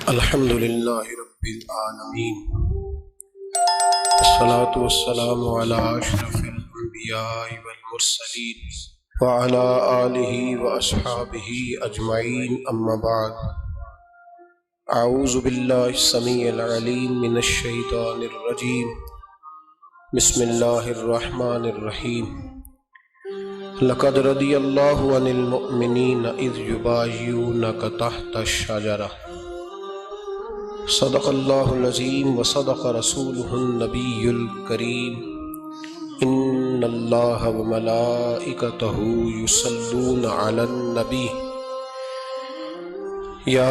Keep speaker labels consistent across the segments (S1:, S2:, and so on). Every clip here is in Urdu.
S1: الحمد للہ رب العالمین والصلاة والسلام علی اشرف الانبیاء والمرسلین وعلی آلہ واصحابہ اجمعین اما بعد اعوذ باللہ السمیع العلیم من الشیطان الرجیم بسم اللہ الرحمن الرحیم لقد رضی اللہ عن المؤمنین اذ یبایعونک تحت الشجرہ صدق اللہ العظیم وصدق رسولہ النبی الکریم ان اللہ وملائکتہ یصلون علی النبی یا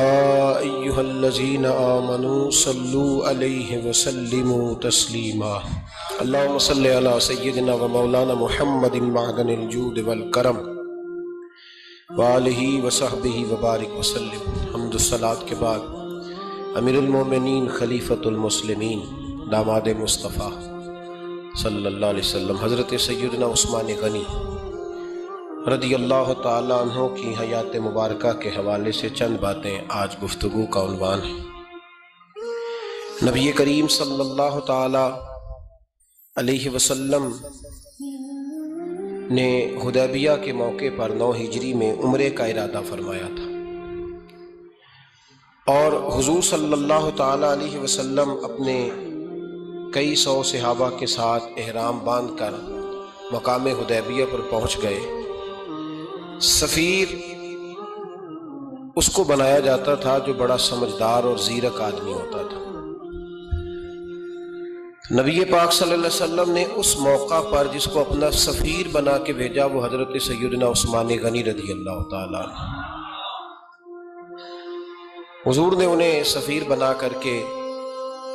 S1: ایہا الذین آمنوا صلوا علیہ وسلموا تسلیما اللہم صلی علی سیدنا و مولانا محمد معدن الجود والکرم وآلہ وصحبہ وبارک وسلم۔ حمد و صلاۃ کے بعد امیر المومنین خلیفۃ المسلمین داماد مصطفیٰ صلی اللہ علیہ وسلم حضرت سیدنا عثمان غنی رضی اللہ تعالیٰ عنہ کی حیات مبارکہ کے حوالے سے چند باتیں آج گفتگو کا عنوان ہے۔ نبی کریم صلی اللہ تعالیٰ علیہ وسلم نے حدیبیہ کے موقع پر 9 ہجری میں عمرے کا ارادہ فرمایا تھا، اور حضور صلی اللہ تعالیٰ علیہ وسلم اپنے کئی سو صحابہ کے ساتھ احرام باندھ کر مقام حدیبیہ پر پہنچ گئے۔ سفیر اس کو بنایا جاتا تھا جو بڑا سمجھدار اور زیرک آدمی ہوتا تھا۔ نبی پاک صلی اللہ علیہ وسلم نے اس موقع پر جس کو اپنا سفیر بنا کے بھیجا وہ حضرت سیدنا عثمان غنی رضی اللہ تعالیٰ عنہ۔ حضور نے انہیں سفیر بنا کر کے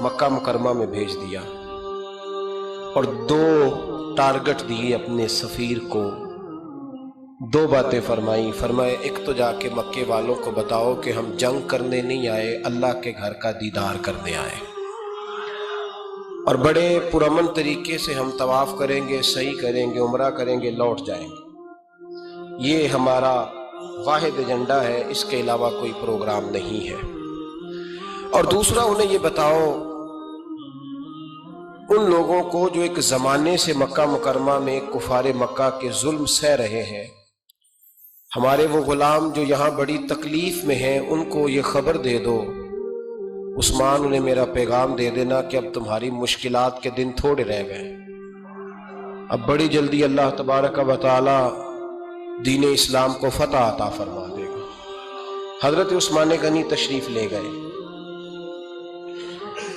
S1: مکہ مکرمہ میں بھیج دیا اور 2 ٹارگٹ دیے اپنے سفیر کو، 2 باتیں فرمائے ایک تو جا کے مکے والوں کو بتاؤ کہ ہم جنگ کرنے نہیں آئے، اللہ کے گھر کا دیدار کرنے آئے، اور بڑے پرامن طریقے سے ہم طواف کریں گے، سعی کریں گے، عمرہ کریں گے، لوٹ جائیں گے۔ یہ ہمارا واحد ایجنڈا ہے، اس کے علاوہ کوئی پروگرام نہیں ہے۔ اور دوسرا انہیں یہ بتاؤ ان لوگوں کو جو ایک زمانے سے مکہ مکرمہ میں کفار مکہ کے ظلم سہ رہے ہیں، ہمارے وہ غلام جو یہاں بڑی تکلیف میں ہیں، ان کو یہ خبر دے دو، عثمان انہیں میرا پیغام دے دینا کہ اب تمہاری مشکلات کے دن تھوڑے رہ گئے، اب بڑی جلدی اللہ تبارک و تعالی دین اسلام کو فتح عطا فرما دے گا۔ حضرت عثمان غنی تشریف لے گئے۔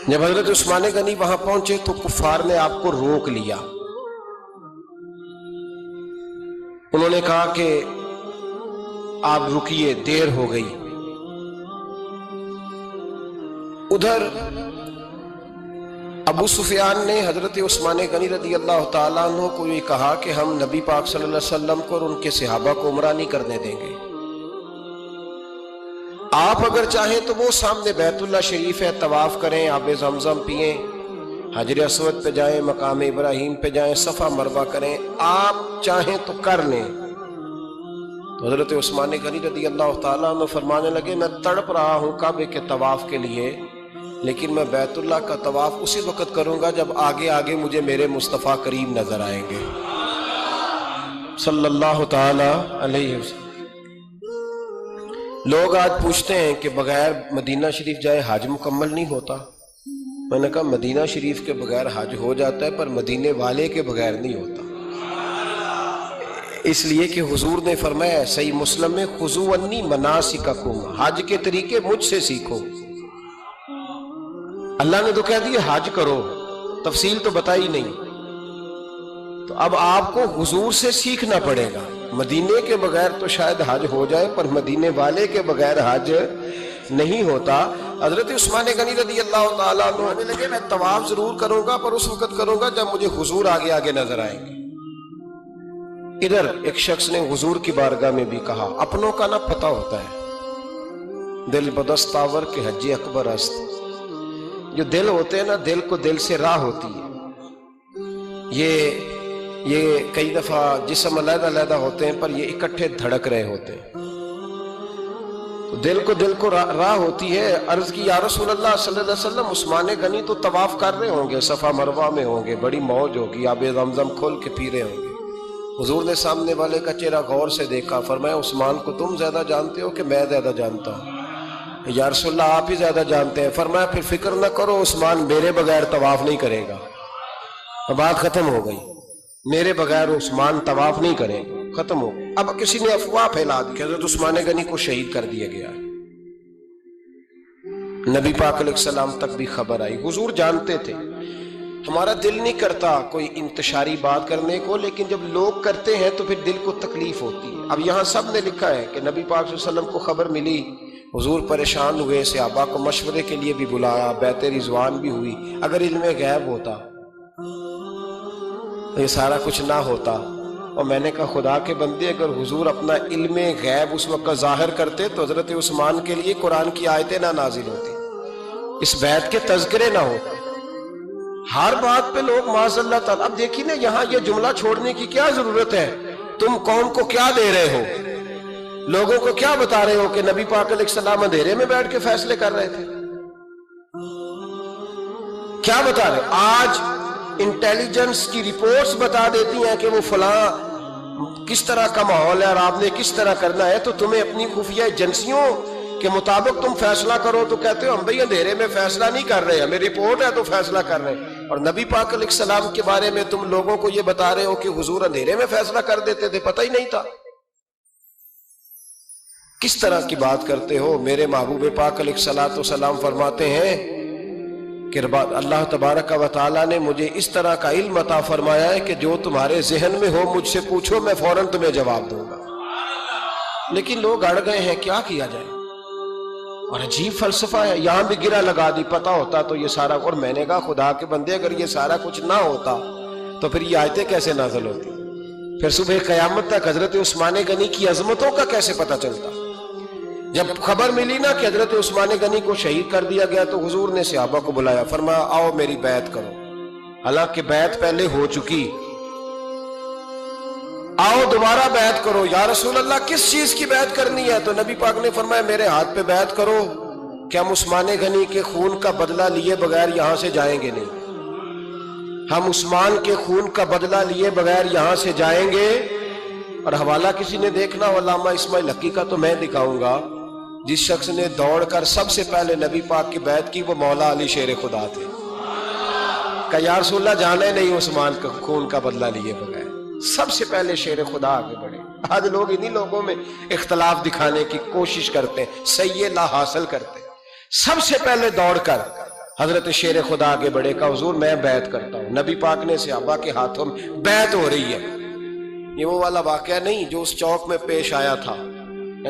S1: جب حضرت عثمان غنی وہاں پہنچے تو کفار نے آپ کو روک لیا۔ انہوں نے کہا کہ آپ رکیے، دیر ہو گئی۔ ادھر ابو سفیان نے حضرت عثمان غنی رضی اللہ تعالیٰ عنہ کو یہ کہا کہ ہم نبی پاک صلی اللہ علیہ وسلم کو اور ان کے صحابہ کو عمرہ نہیں کرنے دیں گے، آپ اگر چاہیں تو وہ سامنے بیت اللہ شریف ہے، طواف کریں، آب زمزم پئیں، حجر اسود پہ جائیں، مقام ابراہیم پہ جائیں، صفا مروہ کریں، آپ چاہیں تو کر لیں۔ تو حضرت عثمان غنی رضی اللہ تعالیٰ عنہ فرمانے لگے میں تڑپ رہا ہوں کعبے کے طواف کے لیے، لیکن میں بیت اللہ کا طواف اسی وقت کروں گا جب آگے آگے مجھے میرے مصطفیٰ کریم نظر آئیں گے صلی اللہ تعالی علیہ وسلم۔ لوگ آج پوچھتے ہیں کہ بغیر مدینہ شریف جائے حج مکمل نہیں ہوتا۔ میں نے کہا مدینہ شریف کے بغیر حج ہو جاتا ہے، پر مدینے والے کے بغیر نہیں ہوتا، اس لیے کہ حضور نے فرمایا صحیح مسلم میں خذوا عنی مناسککم، حج کے طریقے مجھ سے سیکھو۔ اللہ نے تو کہہ دیا حج کرو، تفصیل تو بتائی نہیں، تو اب آپ کو حضور سے سیکھنا پڑے گا۔ مدینے کے بغیر تو شاید حج ہو جائے، پر مدینے والے کے بغیر حج نہیں ہوتا۔ حضرت عثمان غنی رضی اللہ تعالیٰ عنہ کہنے لگے میں طواف ضرور کروں گا، پر اس وقت کروں گا جب مجھے حضور آگے آگے نظر آئیں گے۔ ادھر ایک شخص نے حضور کی بارگاہ میں بھی کہا اپنوں کا نہ پتہ ہوتا ہے، دل بدست آور کے حج اکبر است۔ جو دل ہوتے ہیں نا، دل کو دل سے راہ ہوتی ہے۔ یہ کئی دفعہ جسم علیحدہ علیحدہ ہوتے ہیں پر یہ اکٹھے دھڑک رہے ہوتے ہیں۔ دل کو راہ ہوتی ہے. عرض کی یا رسول اللہ صلی اللہ علیہ وسلم عثمان غنی تو طواف کر رہے ہوں گے، صفا مروہ میں ہوں گے، بڑی موج ہوگی، آب زمزم کھول کے پی رہے ہوں گے. حضور نے سامنے والے کا چہرہ غور سے دیکھا، فرمایا عثمان کو تم زیادہ جانتے ہو کہ میں زیادہ جانتا ہوں؟ یا رسول اللہ آپ ہی زیادہ جانتے ہیں. فرمایا پھر فکر نہ کرو، عثمان میرے بغیر طواف نہیں کرے گا. بات ختم ہو گئی، میرے بغیر عثمان طواف نہیں کرے گا، ختم ہو گئی. اب کسی نے افواہ پھیلا دی کہ حضرت عثمان غنی کو شہید کر دیا گیا. نبی پاک علیہ السلام تک بھی خبر آئی. حضور جانتے تھے ہمارا دل نہیں کرتا کوئی انتشاری بات کرنے کو، لیکن جب لوگ کرتے ہیں تو پھر دل کو تکلیف ہوتی ہے. اب یہاں سب نے لکھا ہے کہ نبی پاک صلی اللہ علیہ وسلم کو خبر ملی، حضور پریشان ہوئے، صحابہ کو مشورے کے لیے بھی بلایا، بیعت رضوان بھی ہوئی. اگر علم غیب ہوتا یہ سارا کچھ نہ ہوتا. اور میں نے کہا خدا کے بندے، اگر حضور اپنا علم غیب اس وقت ظاہر کرتے تو حضرت عثمان کے لیے قرآن کی آیتیں نہ نازل ہوتی، اس بیعت کے تذکرے نہ ہوتے. ہر بات پہ لوگ معاذ اللہ تعالیٰ. اب دیکھیے نا یہاں یہ جملہ چھوڑنے کی کیا ضرورت ہے؟ تم قوم کو کیا دے رہے ہو؟ لوگوں کو کیا بتا رہے ہو کہ نبی پاک علیہ السلام اندھیرے میں بیٹھ کے فیصلے کر رہے تھے؟ کیا بتا رہے؟ آج انٹیلیجنس کی رپورٹس بتا دیتی ہیں کہ وہ فلاں کس طرح کا ماحول ہے اور آپ نے کس طرح کرنا ہے، تو تمہیں اپنی خفیہ ایجنسیوں کے مطابق تم فیصلہ کرو تو کہتے ہو ہم بھئی اندھیرے میں فیصلہ نہیں کر رہے، ہمیں رپورٹ ہے تو فیصلہ کر رہے ہیں. اور نبی پاک علیہ السلام کے بارے میں تم لوگوں کو یہ بتا رہے ہو کہ حضور اندھیرے میں فیصلہ کر دیتے تھے، پتہ ہی نہیں تھا. کس طرح کی بات کرتے ہو؟ میرے محبوب پاک علیہ السلام فرماتے ہیں کہ اللہ تبارک و تعالیٰ نے مجھے اس طرح کا علم عطا فرمایا ہے کہ جو تمہارے ذہن میں ہو مجھ سے پوچھو، میں فوراً تمہیں جواب دوں گا. لیکن لوگ اڑ گئے ہیں، کیا کیا جائے؟ اور عجیب فلسفہ ہے. یہاں بھی گرہ لگا دی، پتہ ہوتا تو یہ سارا. اور میں نے کہا خدا کے بندے اگر یہ سارا کچھ نہ ہوتا تو پھر یہ آیتیں کیسے نازل ہوتی؟ پھر صبح قیامت تک حضرت عثمان غنی کی عظمتوں کا کیسے پتہ چلتا؟ جب خبر ملی نا کہ حضرت عثمان غنی کو شہید کر دیا گیا تو حضور نے صحابہ کو بلایا، فرمایا آؤ میری بیعت کرو. حالانکہ بیعت پہلے ہو چکی، آؤ دوبارہ بیعت کرو. یا رسول اللہ کس چیز کی بیعت کرنی ہے؟ تو نبی پاک نے فرمایا میرے ہاتھ پہ بیعت کرو کہ ہم عثمان غنی کے خون کا بدلہ لیے بغیر یہاں سے جائیں گے نہیں. ہم عثمان کے خون کا بدلہ لیے بغیر یہاں سے جائیں گے. اور حوالہ کسی نے دیکھنا ہو علامہ اسماعیل حقی کا تو میں دکھاؤں گا. جس شخص نے دوڑ کر سب سے پہلے نبی پاک کی بیعت کی وہ مولا علی شیر خدا تھے. کہ یا رسول اللہ جانا ہی نہیں عثمان کا خون کا بدلہ لیے بغیر. سب سے پہلے شیر خدا آگے بڑھے. آج لوگ انہی لوگوں میں اختلاف دکھانے کی کوشش کرتے ہیں، صحیح لا حاصل کرتے ہیں. سب سے پہلے دوڑ کر حضرت شیر خدا آگے بڑھے کہ حضور میں بیعت کرتا ہوں. نبی پاک نے صحابہ کے ہاتھوں میں بیعت ہو رہی ہے. یہ وہ والا واقعہ نہیں جو اس چوک میں پیش آیا تھا،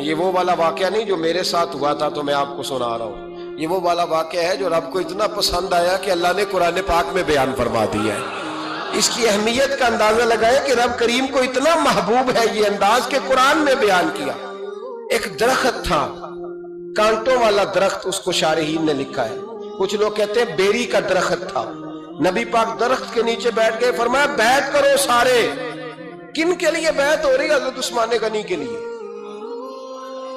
S1: یہ وہ والا واقعہ نہیں جو میرے ساتھ ہوا تھا تو میں آپ کو سنا رہا ہوں. یہ وہ والا واقعہ ہے جو رب کو اتنا پسند آیا کہ اللہ نے قرآن پاک میں بیان فرما دیا ہے. اس کی اہمیت کا اندازہ لگائے کہ رب کریم کو اتنا محبوب ہے یہ انداز کہ قرآن میں بیان کیا. ایک درخت تھا، کانٹوں والا درخت، اس کو شارحین نے لکھا ہے. کچھ لوگ کہتے ہیں بیری کا درخت تھا. نبی پاک درخت کے نیچے بیٹھ گئے، فرمایا بیعت کرو سارے. کن کے لیے بیعت ہو رہی؟ حضرت عثمان غنی کے لیے.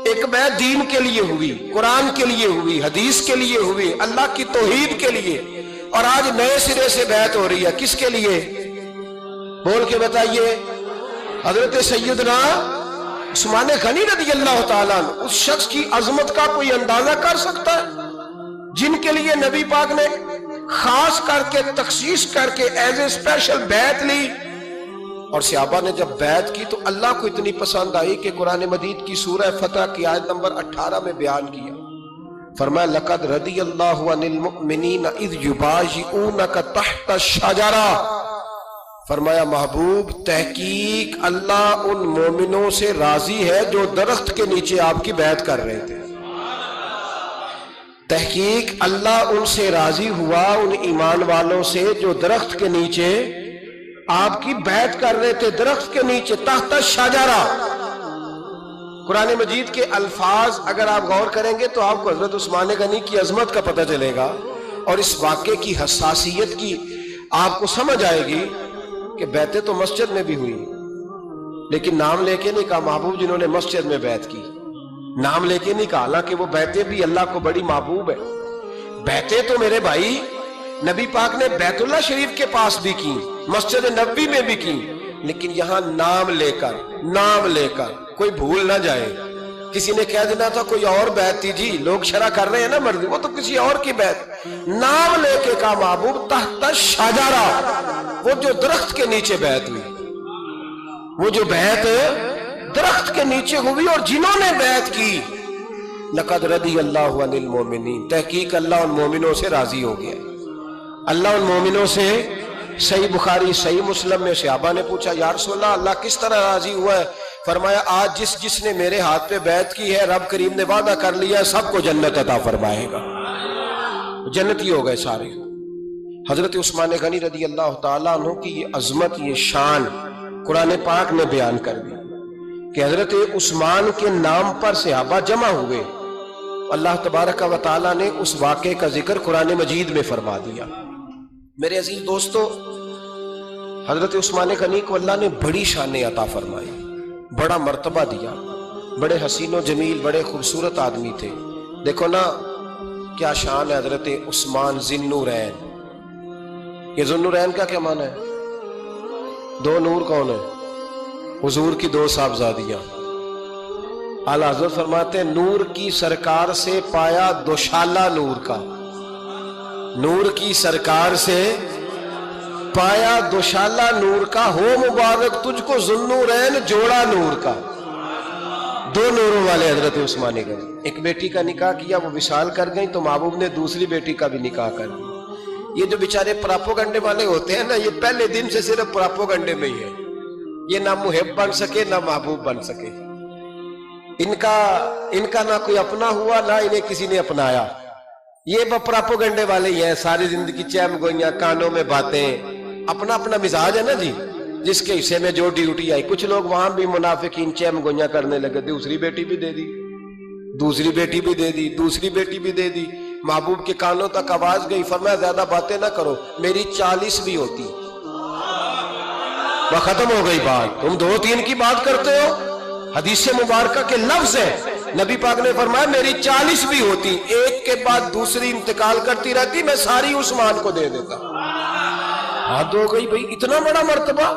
S1: ایک بیعت دین کے لیے ہوئی، قرآن کے لیے ہوئی، حدیث کے لیے ہوئی، اللہ کی توحید کے لیے. اور آج نئے سرے سے بیعت ہو رہی ہے. کس کے لیے؟ بول کے بتائیے. حضرت سیدنا عثمان غنی رضی اللہ تعالیٰ عنہ. اس شخص کی عظمت کا کوئی اندازہ کر سکتا ہے؟ جن کے لیے نبی پاک نے خاص کر کے تخصیص کر کے ایز اے اسپیشل بیعت لی. اور صحابہ نے جب بیعت کی تو اللہ کو اتنی پسند آئی کہ قرآن مجید کی سورہ فتح کی آیت نمبر 18 میں بیان کیا. فرمایا لقد رضی اللہ عن المؤمنین اذ یبایعونک تحت الشجرہ. فرمایا محبوب تحقیق اللہ ان مومنوں سے راضی ہے جو درخت کے نیچے آپ کی بیعت کر رہے تھے. تحقیق اللہ ان سے راضی ہوا، ان ایمان والوں سے جو درخت کے نیچے آپ کی بیعت کر رہے تھے. درخت کے نیچے تحت الشجرہ. قرآن مجید کے الفاظ اگر آپ غور کریں گے تو آپ کو حضرت عثمان غنی کی عظمت کا پتہ چلے گا اور اس واقعے کی حساسیت کی آپ کو سمجھ آئے گی کہ بیعتیں تو مسجد میں بھی ہوئی لیکن نام لے کے نہیں کہا محبوب جنہوں نے مسجد میں بیعت کی. نام لے کے نہیں کہا، حالانکہ وہ بیعتیں بھی اللہ کو بڑی محبوب ہے۔ بیعتیں تو میرے بھائی نبی پاک نے بیت اللہ شریف کے پاس بھی کی، مسجد نبوی میں بھی کی، لیکن یہاں نام لے کر کوئی بھول نہ جائے۔ کسی نے کہہ دینا تھا کوئی اور بیعت تھی جی، لوگ شرع کر رہے ہیں نا مرضی، وہ تو کسی اور کی بیعت، نام لے کے کہا محبوب تحت شجرہ، وہ جو درخت کے نیچے بیعت ہوئی، وہ جو بیعت درخت کے نیچے ہوئی، اور جنہوں نے بیعت کی لقد رضی اللہ عن المومنین، تحقیق اللہ ان مومنوں سے راضی ہو گیا۔ اللہ ان مومنوں سے، صحیح بخاری صحیح مسلم میں صحابہ نے پوچھا یا رسول اللہ اللہ کس طرح راضی ہوا ہے؟ فرمایا آج جس نے میرے ہاتھ پہ بیعت کی ہے رب کریم نے وعدہ کر لیا سب کو جنت عطا فرمائے گا، جنتی ہو گئے سارے۔ حضرت عثمان غنی رضی اللہ تعالیٰ عنہ کی یہ عظمت، یہ شان قرآن پاک نے بیان کر دی کہ حضرت عثمان کے نام پر صحابہ جمع ہوئے، اللہ تبارک و تعالیٰ نے اس واقعے کا ذکر قرآن مجید میں فرما دیا۔ میرے عزیز دوستو، حضرت عثمان غنی کو اللہ نے بڑی شان عطا فرمائی، بڑا مرتبہ دیا، بڑے حسین و جمیل، بڑے خوبصورت آدمی تھے۔ دیکھو نا کیا شان ہے حضرت عثمان ذی النورین۔ یہ ذو النورین کا کیا معنی ہے؟ دو نور کون ہے؟ حضور کی دو صاحبزادیاں۔ اعلیٰ حضرت فرماتے ہیں نور کی سرکار سے پایا دوشالہ نور کا، نور کی سرکار سے پایا دوشالہ نور کا، ہو مبارک تجھ کو ذو النورین جوڑا نور کا۔ دو نوروں والے حضرت عثمان غنی، ایک بیٹی کا نکاح کیا وہ وصال کر گئی تو محبوب نے دوسری بیٹی کا بھی نکاح کر دیا۔ یہ جو بیچارے پراپوگنڈے والے ہوتے ہیں نا، یہ پہلے دن سے صرف پراپوگنڈے میں ہی ہے، یہ نہ محب بن سکے نہ محبوب بن سکے۔ ان کا نہ کوئی اپنا ہوا نہ انہیں کسی نے اپنایا، یہ پراپوگنڈے والے ہی ہیں، ساری زندگی چیم گوئیاں، کانوں میں باتیں، اپنا اپنا مزاج ہے نا جی، جس کے حصے میں جو ڈیوٹی آئی۔ کچھ لوگ وہاں بھی منافقین چیم گوئیاں کرنے لگے، دوسری بیٹی بھی دے دی، دوسری بیٹی بھی دے دی، دوسری بیٹی بھی دے دی۔ محبوب کے کانوں تک آواز گئی، فرمایا زیادہ باتیں نہ کرو، میری 40 بھی ہوتی۔ وہ ختم ہو گئی بات، تم 2-3 کی بات کرتے ہو، حدیث مبارکہ کے لفظ ہیں، نبی پاک نے فرمایا میری 40 بھی ہوتی، ایک کے بعد دوسری انتقال کرتی رہتی، میں ساری عثمان کو دے دیتا۔ حد ہو گئی بھئی، اتنا بڑا مرتبہ،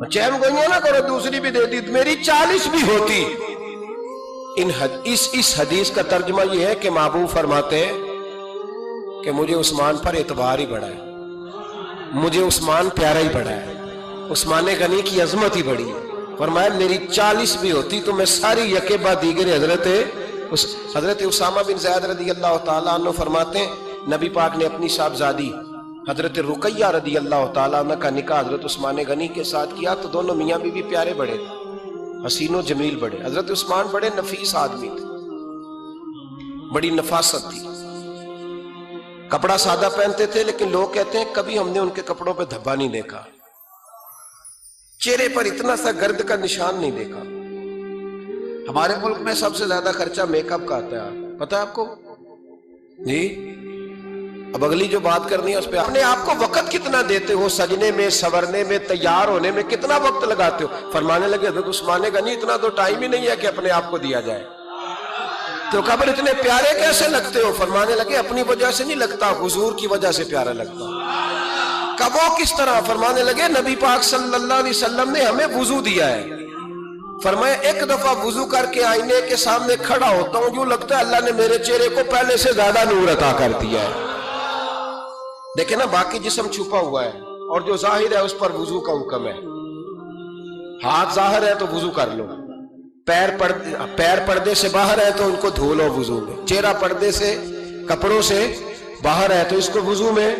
S1: چیم گوئیاں نہ کرو، دوسری بھی دے دی، میری 40 بھی ہوتی۔ اس حدیث کا ترجمہ یہ ہے کہ محبوب فرماتے ہیں کہ مجھے عثمان پر اعتبار ہی بڑا ہے، مجھے عثمان پیارا ہی بڑا ہے، عثمان غنی کی عظمت ہی بڑی ہے۔ فرمایا میری 40 بھی ہوتی تو میں ساری یکے بعد دیگر حضرت اسامہ بن زید رضی اللہ تعالیٰ عنہ فرماتے ہیں نبی پاک نے اپنی صاحبزادی حضرت رقیہ رضی اللہ تعالیٰ عنہ کا نکاح حضرت عثمان غنی کے ساتھ کیا تو دونوں میاں بیوی پیارے بڑے تھے، حسین و جمیل بڑے۔ حضرت عثمان بڑے نفیس آدمی تھے، بڑی نفاست تھی، کپڑا سادہ پہنتے تھے، لیکن لوگ کہتے ہیں کبھی ہم نے ان کے کپڑوں پہ دھبا نہیں دیکھا، چہرے پر اتنا سا گرد کا نشان نہیں دیکھا۔ ہمارے ملک میں سب سے زیادہ خرچہ میک اپ کا آتا ہے، پتہ ہے آپ کو جی؟ اب اگلی جو بات کرنی ہے اس پہ اپنے آپ کو وقت کتنا دیتے ہو، سجنے میں، سورنے میں، تیار ہونے میں کتنا وقت لگاتے ہو؟ فرمانے لگے حضرت عثمان غنی اتنا تو ٹائم ہی نہیں ہے کہ اپنے آپ کو دیا جائے۔ تو قبر اتنے پیارے کیسے لگتے ہو؟ فرمانے لگے اپنی وجہ سے نہیں لگتا، حضور کی وجہ سے پیارا لگتا۔ کب وہ کس طرح؟ فرمانے لگے نبی پاک صلی اللہ علیہ وسلم نے ہمیں وضو دیا ہے، فرمایا ایک دفعہ وضو کر کے آئینے کے سامنے کھڑا ہوتا ہوں یوں لگتا ہے اللہ نے میرے چہرے کو پہلے سے زیادہ نور عطا کر دیا ہے۔ دیکھیں نا باقی جسم چھپا ہوا ہے اور جو ظاہر ہے اس پر وضو کا حکم ہے۔ ہاتھ ظاہر ہے تو وضو کر لو، پیر پردے سے باہر ہے تو ان کو دھو لو وضو میں، چہرہ پردے سے کپڑوں سے باہر ہے تو اس کو وضو میں۔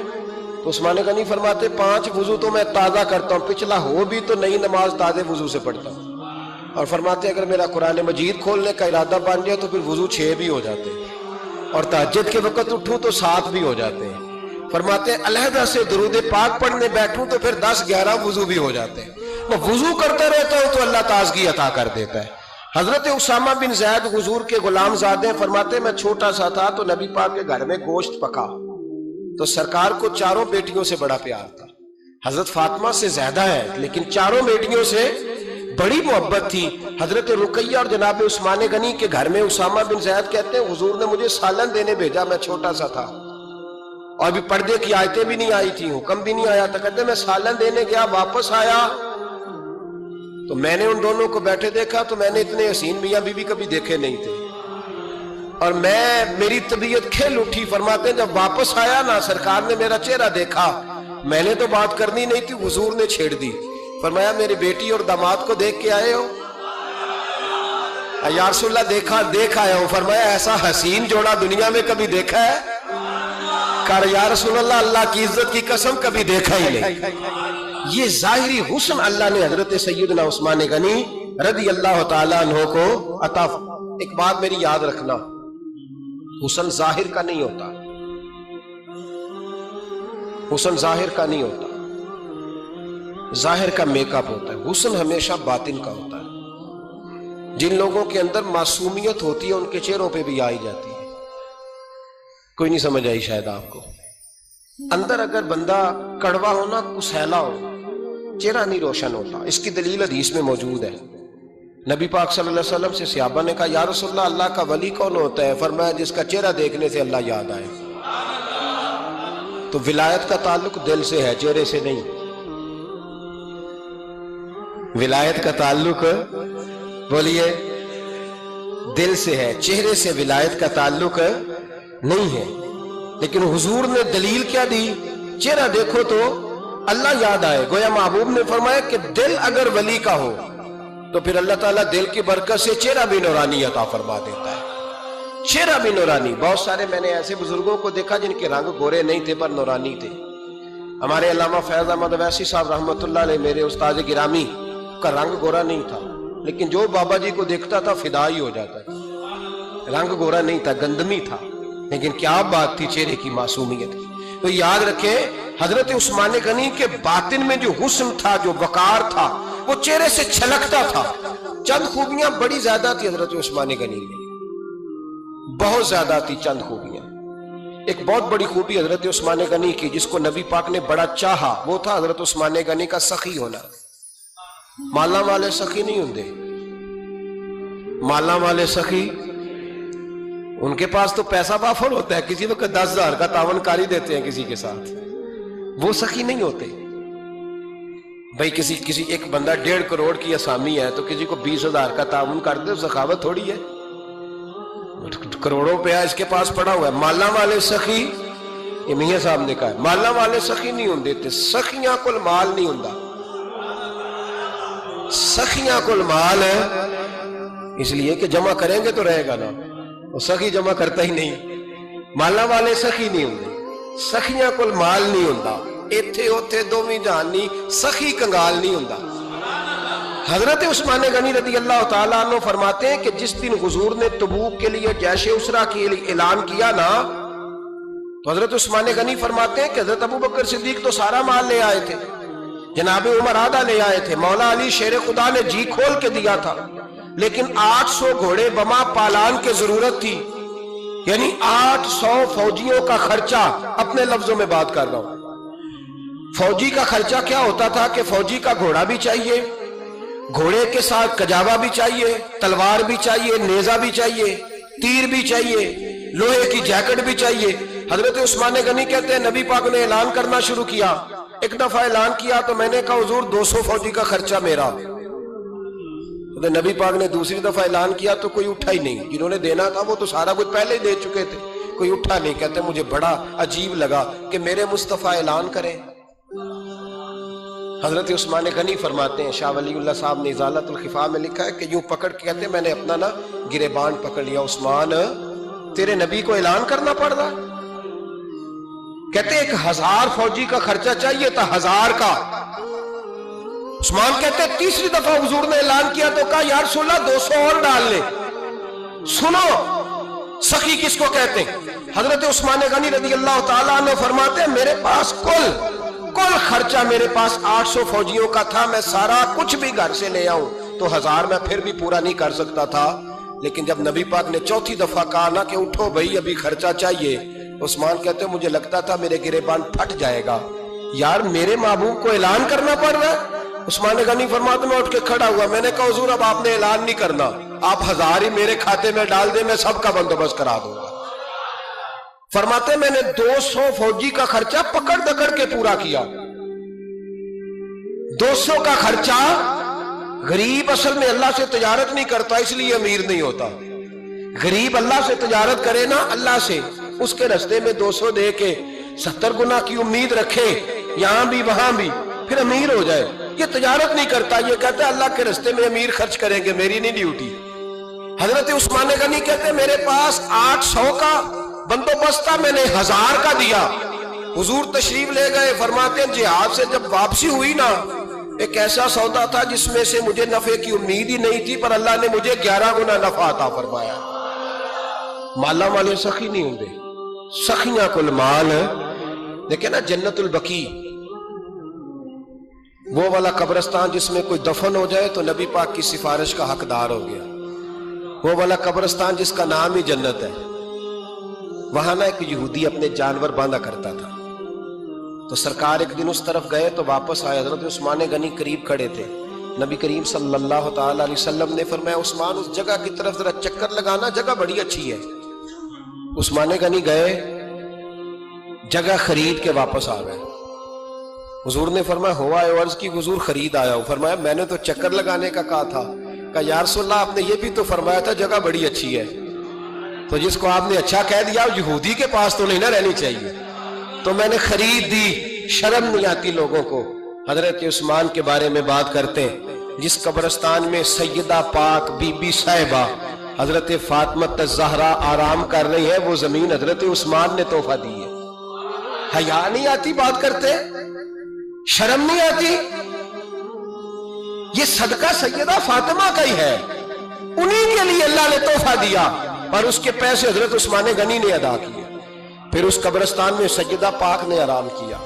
S1: تو عثمان غنی فرماتے 5 وضو تو میں تازہ کرتا ہوں، پچھلا ہو بھی تو نئی نماز تازے وضو سے پڑھتا ہوں، اور فرماتے اگر میرا قرآن مجید کھولنے کا ارادہ بن جائے تو پھر وضو 6 بھی ہو جاتے ہیں، اور تہجد کے وقت اٹھوں تو 7 بھی ہو جاتے ہیں۔ فرماتے علیحدہ سے درود پاک پڑھنے بیٹھوں تو پھر 10-11 وضو بھی ہو جاتے ہیں۔ میں وضو کرتا رہتا ہوں تو اللہ تازگی عطا کر دیتا ہے۔ حضرت اسامہ بن زید حضور کے غلام زادے فرماتے میں چھوٹا سا تھا تو نبی پاک کے گھر میں گوشت پکا تو سرکار کو 4 بیٹیوں سے بڑا پیار تھا، حضرت فاطمہ سے زیادہ ہے لیکن 4 بیٹیوں سے بڑی محبت تھی. حضرت رقیہ اور جناب عثمان غنی کے گھر میں اسامہ بن زید کہتے ہیں حضور نے مجھے سالن دینے بھیجا, میں چھوٹا سا تھا اور ابھی پردے کی آیتیں بھی نہیں آئی تھی, حکم بھی نہیں آیا تھا. کہتے ہیں میں سالن دینے گیا, واپس آیا تو میں نے ان دونوں کو بیٹھے دیکھا تو میں نے اتنے حسین میاں بیوی کبھی دیکھے نہیں تھے, اور میری طبیعت کھل اٹھی. فرماتے ہیں جب واپس آیا نا, سرکار نے میرا چہرہ دیکھا, میں نے تو بات کرنی نہیں تھی, حضور نے چھیڑ دی. فرمایا میری بیٹی اور داماد کو دیکھ کے آئے ہو؟ یا رسول اللہ دیکھ آیا ہوں. فرمایا ایسا حسین جوڑا دنیا میں کبھی دیکھا ہے؟ کہا یا رسول اللہ اللہ کی عزت کی قسم کبھی دیکھا ہی نہیں. یہ ظاہری حسن اللہ نے حضرت سیدنا عثمان غنی رضی اللہ تعالیٰ عنہ کو عطا. ایک بات میری یاد رکھنا, حسن ظاہر کا نہیں ہوتا, حسن ظاہر کا نہیں ہوتا, ظاہر کا میک اپ ہوتا ہے. حسن ہمیشہ باطن کا ہوتا ہے. جن لوگوں کے اندر معصومیت ہوتی ہے ان کے چہروں پہ بھی آئی جاتی ہے. کوئی نہیں سمجھ آئی شاید آپ کو. اندر اگر بندہ کڑوا ہونا, کسیلا ہو, چہرہ نہیں روشن ہوتا. اس کی دلیل حدیث میں موجود ہے. نبی پاک صلی اللہ علیہ وسلم سے صحابہ نے کہا یا رسول اللہ اللہ کا ولی کون ہوتا ہے؟ فرمایا جس کا چہرہ دیکھنے سے اللہ یاد آئے. تو ولایت کا تعلق دل سے ہے, چہرے سے نہیں. ولایت کا تعلق بولیے دل سے ہے, چہرے سے ولایت کا تعلق نہیں ہے. لیکن حضور نے دلیل کیا دی؟ چہرہ دیکھو تو اللہ یاد آئے. گویا محبوب نے فرمایا کہ دل اگر ولی کا ہو تو پھر اللہ تعالیٰ دل کی برکت سے چہرہ بھی نورانی عطا فرما دیتا ہے. چہرہ بھی نورانی. بہت سارے میں نے ایسے بزرگوں کو دیکھا جن کے رنگ گورے نہیں تھے پر نورانی تھے. ہمارے علامہ فیض احمد اویسی صاحب رحمۃ اللہ علیہ میرے استاد گرامی کا رنگ گورا نہیں تھا, لیکن جو بابا جی کو دیکھتا تھا فدا ہی ہو جاتا ہے. رنگ گورا نہیں تھا, گندمی تھا, لیکن کیا بات تھی چہرے کی معصومیت کی. تو یاد رکھیں حضرت عثمان غنی کے باطن میں جو حسن تھا, جو وقار تھا, وہ چہرے سے چھلکتا تھا. چند خوبیاں بڑی زیادہ تھی حضرت عثمان غنی میں, بہت زیادہ تھی چند خوبیاں. ایک بہت بڑی خوبی حضرت عثمان غنی کی جس کو نبی پاک نے بڑا چاہا, وہ تھا حضرت عثمان غنی کا سخی ہونا. مالا والے سخی نہیں ہوندے. مالا والے سخی ان کے پاس تو پیسہ وافر ہوتا ہے, کسی وقت 10,000 کا تعاون کاری دیتے ہیں کسی کے ساتھ. وہ سخی نہیں ہوتے بھائی. کسی ایک بندہ 1.5 کروڑ کی اسامی ہے تو کسی کو 20,000 کا تعاون کر دے, سخاوت تھوڑی ہے. کروڑوں روپیہ اس کے پاس پڑا ہوا ہے. مالا والے سخی, یہ میاں صاحب نے کہا ہے, مالا والے سخی نہیں ہوندے تے سخیاں کول مال نہیں ہوندا. سخیاں کول مال ہے اس لیے کہ جمع کریں گے تو رہے گا نا, وہ سخی جمع کرتا ہی نہیں. مالا والے سخی نہیں ہوندے, سخیاں کول مال نہیں ہوندا. ایتھے اوتھے دوویں جہانی سخی کنگال نہیں ہوندا. حضرت عثمان غنی رضی اللہ تعالیٰ عنہ فرماتے ہیں کہ جس دن حضور نے تبوک کے لیے جیش اسرا کی اعلان کیا نا, تو حضرت عثمان غنی فرماتے ہیں کہ حضرت ابو بکر صدیق تو سارا مال لے آئے تھے, جناب عمر آدھا لے آئے تھے, مولا علی شیر خدا نے جی کھول کے دیا تھا, لیکن 800 گھوڑے بما پالان کی ضرورت تھی. یعنی 800 فوجیوں کا خرچہ, اپنے لفظوں میں بات کر رہا ہوں. فوجی کا خرچہ کیا ہوتا تھا کہ فوجی کا گھوڑا بھی چاہیے, گھوڑے کے ساتھ کجاوا بھی چاہیے, تلوار بھی چاہیے, نیزہ بھی چاہیے, تیر بھی چاہیے, لوہے کی جیکٹ بھی چاہیے. حضرت عثمان غنی کہتے ہیں نبی پاک نے اعلان کرنا شروع کیا. ایک دفعہ اعلان کیا تو میں نے کہا حضور 200 فوجی کا خرچہ میرا. نبی پاک نے دوسری دفعہ اعلان کیا تو کوئی اٹھا ہی نہیں. جنہوں نے دینا تھا وہ تو سارا کچھ پہلے ہی دے چکے تھے, کوئی اٹھا نہیں. کہتے مجھے بڑا عجیب لگا کہ میرے مصطفیٰ اعلان کریں. حضرت عثمان غنی فرماتے ہیں, شاہ ولی اللہ صاحب نے ازالت الخفا میں لکھا ہے کہ یوں پکڑ کے کہتے ہیں میں نے اپنا نا گریبان پکڑ لیا. عثمان تیرے نبی کو اعلان کرنا پڑ رہا. کہتے 1000 فوجی کا خرچہ چاہیے تھا, 1000 کا. عثمان کہتے تیسری دفعہ حضور نے اعلان کیا تو کہا یا رسول اللہ 200 اور ڈال لے. سنو سخی کس کو کہتے ہیں. حضرت عثمان غنی رضی اللہ تعالیٰ عنہ فرماتے ہیں میرے پاس کل خرچہ میرے پاس 800 فوجیوں کا تھا, میں سارا کچھ بھی گھر سے لے آؤں تو 1000 میں پھر بھی پورا نہیں کر سکتا تھا. لیکن جب نبی پاک نے چوتھی دفعہ کہا نا کہ اٹھو بھائی ابھی خرچہ چاہیے, عثمان کہتے مجھے لگتا تھا میرے گریبان پھٹ جائے گا. یار میرے محبوب کو اعلان کرنا پڑ رہا ہے, عثمان غنی فرماتے میں اٹھ کے کھڑا ہوا، میں نے کہا حضور اب آپ نے اعلان نہیں کرنا، آپ 1000 ہی میرے کھاتے میں ڈال دیں، میں سب کا بندوبست کرا دوں گا۔ فرماتے میں نے 200 فوجی کا خرچہ پکڑ دکڑ کے پورا کیا۔ 200 کا خرچہ، غریب اصل میں اللہ سے تجارت نہیں کرتا اس لیے امیر نہیں ہوتا۔ غریب اللہ سے تجارت کرے نا، اللہ سے، اس کے رستے میں 200 دے کے 70 گنا کی امید رکھے، یہاں بھی وہاں بھی، پھر امیر ہو جائے۔ یہ تجارت نہیں کرتا، یہ کہتا ہے اللہ کے رستے میں امیر خرچ کریں گے، میری نہیں ڈیوٹی۔ حضرت عثمان غنی کہتے ہیں میرے پاس 800 کا بندوبست تھا، میں نے 1000 کا دیا۔ حضور تشریف لے گئے، فرماتے ہیں جہاد سے جب واپسی ہوئی نا، ایک ایسا سودا تھا جس میں سے مجھے نفع کی امید ہی نہیں تھی، پر اللہ نے مجھے 11 گنا نفع عطا فرمایا۔ مالا مالے سخی نہیں ہوں دے، سخیاں کل مال ہے۔ دیکھیں نا جنت البقیع، وہ والا قبرستان جس میں کوئی دفن ہو جائے تو نبی پاک کی سفارش کا حقدار ہو گیا۔ وہ والا قبرستان جس کا نام ہی جنت ہے، وہاں نا ایک یہودی اپنے جانور باندھا کرتا تھا، تو سرکار ایک دن اس طرف گئے تو واپس آئے، حضرت عثمان غنی قریب کھڑے تھے۔ نبی کریم صلی اللہ تعالی علیہ وسلم نے فرمایا عثمان اس جگہ کی طرف ذرا چکر لگانا، جگہ بڑی اچھی ہے۔ عثمان غنی گئے، جگہ خرید کے واپس آ گئے۔ حضور نے فرمایا ہوا ہے عرض کی حضور خرید آیا ہوں۔ فرمایا میں نے تو چکر لگانے کا کہا تھا۔ کہا یا رسول اللہ آپ نے یہ بھی تو فرمایا تھا جگہ بڑی اچھی ہے، تو جس کو آپ نے اچھا کہہ دیا یہودی کے پاس تو نہیں نہ رہنی چاہیے، تو میں نے خرید دی۔ شرم نہیں آتی لوگوں کو۔ حضرت عثمان کے بارے میں بات کرتے ہیں، جس قبرستان میں سیدہ پاک بی بی صاحبہ حضرت فاطمہ الزہرا آرام کر رہی ہے، وہ زمین حضرت عثمان نے تحفہ دی ہے۔ حیا نہیں آتی بات کرتے، شرم نہیں آتی؟ یہ صدقہ سیدہ فاطمہ کا ہی ہے، انہی کے لیے اللہ نے تحفہ دیا، اور اس کے پیسے حضرت عثمان غنی نے ادا کیے۔ پھر اس قبرستان میں سیدہ پاک نے آرام کیا،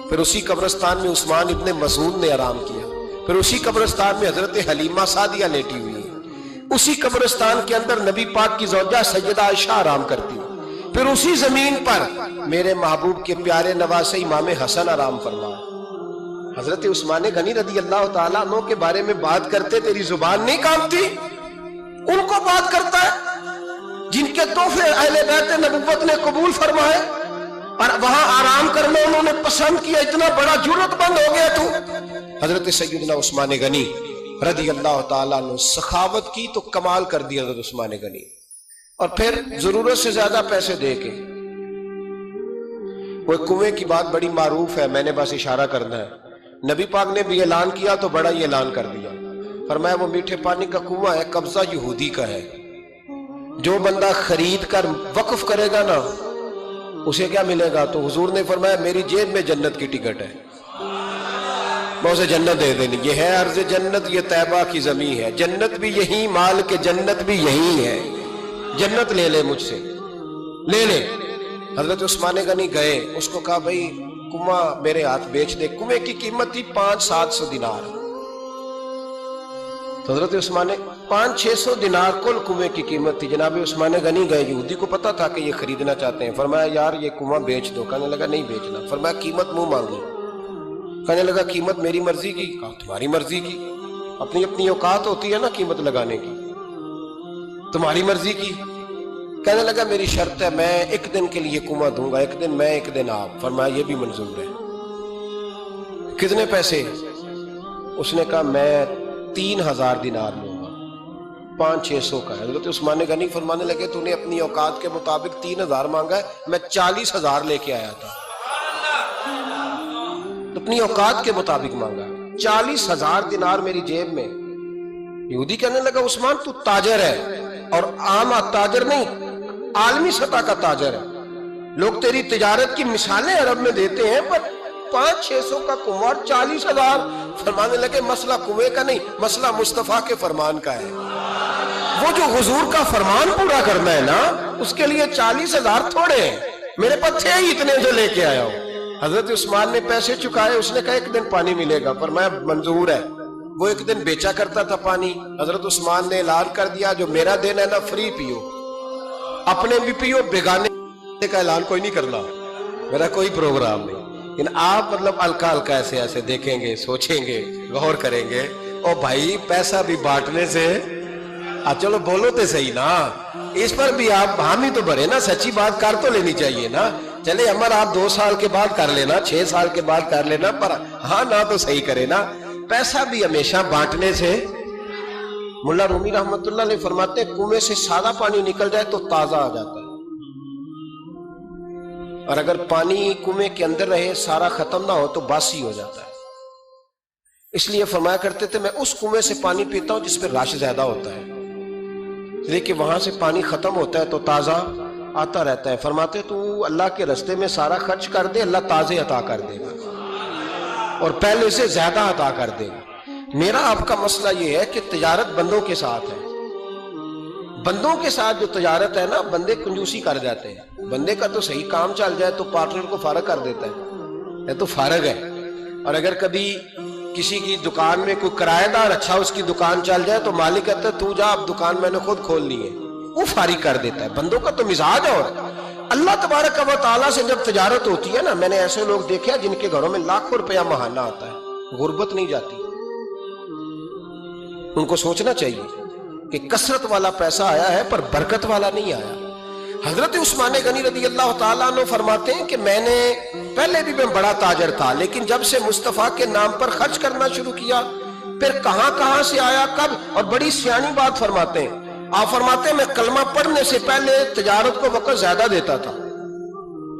S1: پھر اسی قبرستان میں عثمان ابن مسعود نے آرام کیا، پھر اسی قبرستان میں حضرت حلیمہ سعدیہ لیٹی ہوئی ہے، اسی قبرستان کے اندر نبی پاک کی زوجہ سیدہ عائشہ آرام کرتی، پھر اسی زمین پر میرے محبوب کے پیارے نواسے امام حسن آرام فرما۔ حضرت عثمان غنی رضی اللہ تعالیٰ عنہ کے بارے میں بات کرتے تیری زبان نہیں کانپتی؟ ان کو بات کرتا ہے جن کے تحفے اہل بیت نبوت نے قبول فرمائے، اور وہاں آرام کرنا انہوں نے پسند کیا، اتنا بڑا جرت بند ہو گیا تو۔ حضرت سیدنا عثمان غنی رضی اللہ تعالیٰ عنہ سخاوت کی تو کمال کر دیا حضرت عثمان غنی، اور پھر ضرورت سے زیادہ پیسے دے کے۔ وہ کنویں کی بات بڑی معروف ہے، میں نے بس اشارہ کرنا ہے، نبی پاک نے بھی اعلان کیا تو بڑا ہی اعلان کر دیا، فرمایا وہ میٹھے پانی کا کنواں ہے، قبضہ یہودی کا ہے، جو بندہ خرید کر وقف کرے گا نا اسے کیا ملے گا؟ تو حضور نے فرمایا میری جیب میں جنت کی ٹکٹ ہے، میں اسے جنت دے دینی۔ یہ ہے عرض جنت، یہ طیبہ کی زمین ہے، جنت بھی یہی، مال کے جنت بھی یہی ہے، جنت لے لے مجھ سے، لے لے۔ حضرت عثمان غنی گئے، اس کو کہا بھائی کنواں میرے ہاتھ بیچ دے۔ کنویں کی قیمت تھی 500-700 دینار، تو حضرت عثمان 500-600 دینار کل کنویں کی قیمت تھی۔ جناب عثمان غنی گئے، یہودی کو پتا تھا کہ یہ خریدنا چاہتے ہیں، فرمایا یار یہ کنواں بیچ دو۔ کہنے لگا نہیں بیچنا۔ فرمایا قیمت منہ مانگو۔ کہنے لگا قیمت میری مرضی کی۔ کہا تمہاری مرضی کی، اپنی اپنی اوقات ہوتی ہے نا قیمت لگانے کی، تمہاری مرضی کی۔ کہنے لگا میری شرط ہے میں ایک دن کے لیے کنواں دوں گا، ایک دن میں ایک دن آپ۔ فرمایا یہ بھی منظور ہے۔ کتنے پیسے؟ اس نے کہا میں 3000 دینار لوں گا، 500-600 کا ہے۔ حضرت عثمان غنی فرمانے لگے تو نے اپنی اوقات کے مطابق 3000 مانگا ہے، میں 40,000 لے کے آیا تھا، اپنی اوقات کے مطابق مانگا، 40,000 دینار میری جیب میں۔ یہودی کہنے لگا عثمان تو تاجر ہے، اور عام تاجر نہیں، عالمی سطح کا تاجر ہے، لوگ تیری تجارت کی مثالیں عرب میں دیتے ہیں، پر 500-600 کا کنواں 40,000۔ فرمانے لگے مسئلہ کنویں کا نہیں، مسئلہ مصطفیٰ کے فرمان کا ہے، وہ جو حضور کا فرمان پورا کرنا ہے نا، اس کے لیے 40,000 تھوڑے ہیں، میرے پاس تھے ہی اتنے جو لے کے آیا ہوں۔ حضرت عثمان نے پیسے چکائے، اس نے کہا ایک دن پانی ملے گا، فرمایا منظور ہے۔ وہ ایک دن بیچا کرتا تھا پانی، حضرت عثمان نے اعلان کر دیا جو میرا دن ہے نا فری پیو، اپنے بھی پیو، بیگانے کا اعلان کوئی نہیں کرنا، میرا کوئی پروگرام نہیں۔ لیکن آپ مطلب ہلکا ہلکا ایسے ایسے دیکھیں گے، سوچیں گے، غور کریں گے، او بھائی پیسہ بھی بانٹنے سے چلو بولو تو صحیح نا، اس پر بھی آپ حامی تو بھرے نا، سچی بات کر تو لینی چاہیے نا۔ چلے عمر آپ 2 سال کے بعد کر لینا، 6 سال کے بعد کر لینا، پر ہاں نہ تو صحیح کرے نا، پیسہ بھی ہمیشہ بانٹنے سے۔ ملا رومی رحمت اللہ علیہ فرماتے ہیں کنویں سے سادہ پانی نکل جائے تو تازہ آ جاتا ہے، اور اگر پانی کنویں کے اندر رہے سارا ختم نہ ہو تو باسی ہو جاتا ہے۔ اس لیے فرمایا کرتے تھے میں اس کنویں سے پانی پیتا ہوں جس پہ رش زیادہ ہوتا ہے، لیکن وہاں سے پانی ختم ہوتا ہے تو تازہ آتا رہتا ہے۔ فرماتے تو اللہ کے رستے میں سارا خرچ کر دے، اللہ تازے عطا کر دے گا اور پہلے سے زیادہ عطا کر دے گا۔ میرا آپ کا مسئلہ یہ ہے کہ تجارت بندوں کے ساتھ ہے، بندوں کے ساتھ جو تجارت ہے نا، بندے کنجوسی کر جاتے ہیں۔ بندے کا تو صحیح کام چل جائے تو پارٹنر کو فارغ کر دیتا ہے، یہ تو فارغ ہے، اور اگر کبھی کسی کی دکان میں کوئی کرایہ دار اچھا اس کی دکان چل جائے تو مالک کہتا ہے تو جا، اب دکان میں نے خود کھول لی ہے، وہ فارغ کر دیتا ہے۔ بندوں کا تو مزاج ہے۔ اور اللہ تبارک و تعالیٰ سے جب تجارت ہوتی ہے نا، میں نے ایسے لوگ دیکھے ہیں جن کے گھروں میں لاکھوں روپیہ ماہانہ آتا ہے، غربت نہیں جاتی۔ ان کو سوچنا چاہیے کہ کثرت والا پیسہ آیا ہے پر برکت والا نہیں آیا۔ حضرت عثمان غنی رضی اللہ تعالیٰ عنہ فرماتے ہیں کہ میں نے پہلے بھی میں بڑا تاجر تھا، لیکن جب سے مصطفیٰ کے نام پر خرچ کرنا شروع کیا، پھر کہاں کہاں سے آیا کب، اور بڑی سیانی بات فرماتے ہیں۔ آپ فرماتے ہیں میں کلمہ پڑھنے سے پہلے تجارت کو وقت زیادہ دیتا تھا،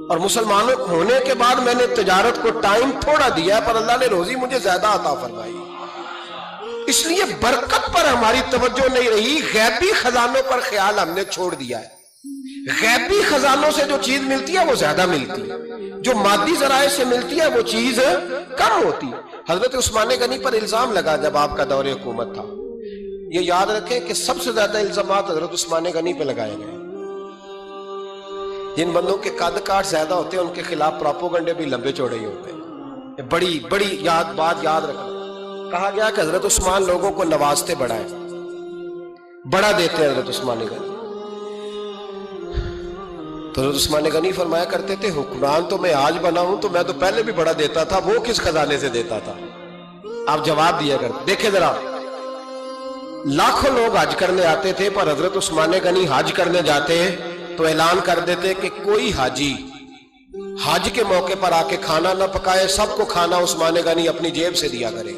S1: اور مسلمانوں ہونے کے بعد میں نے تجارت کو ٹائم تھوڑا دیا، پر اللہ نے روزی مجھے زیادہ عطا فرمائی۔ اس لیے برکت پر ہماری توجہ نہیں رہی، غیبی خزانوں پر خیال ہم نے چھوڑ دیا ہے۔ غیبی خزانوں سے جو چیز ملتی ہے وہ زیادہ ملتی ہے، جو مادی ذرائع سے ملتی ہے وہ چیز کم ہوتی ہے۔ حضرت عثمان غنی پر الزام لگا جب آپ کا دور حکومت تھا، یہ یاد رکھیں کہ سب سے زیادہ الزامات حضرت عثمان غنی پہ لگائے گئے۔ جن بندوں کے قد کاٹ زیادہ ہوتے ہیں ان کے خلاف پروپیگنڈے بھی لمبے چوڑے ہی ہوتے ہیں۔ بڑی بڑی بات یاد رکھنا، کہا گیا کہ حضرت عثمان لوگوں کو نوازتے بڑا ہے، بڑا دیتے ہیں حضرت عثمان غنی۔ تو حضرت عثمان غنی فرمایا کرتے تھے حکمران تو میں آج بنا ہوں تو میں تو پہلے بھی بڑا دیتا تھا، وہ کس خزانے سے دیتا تھا؟ آپ جواب دیا کرتے۔ دیکھیں ذرا، لاکھوں لوگ حج کرنے آتے تھے، پر حضرت عثمان غنی حج کرنے جاتے تو اعلان کر دیتے کہ کوئی حاجی حج کے موقع پر آ کے کھانا نہ پکائے، سب کو کھانا عثمان غنی اپنی جیب سے دیا کرے۔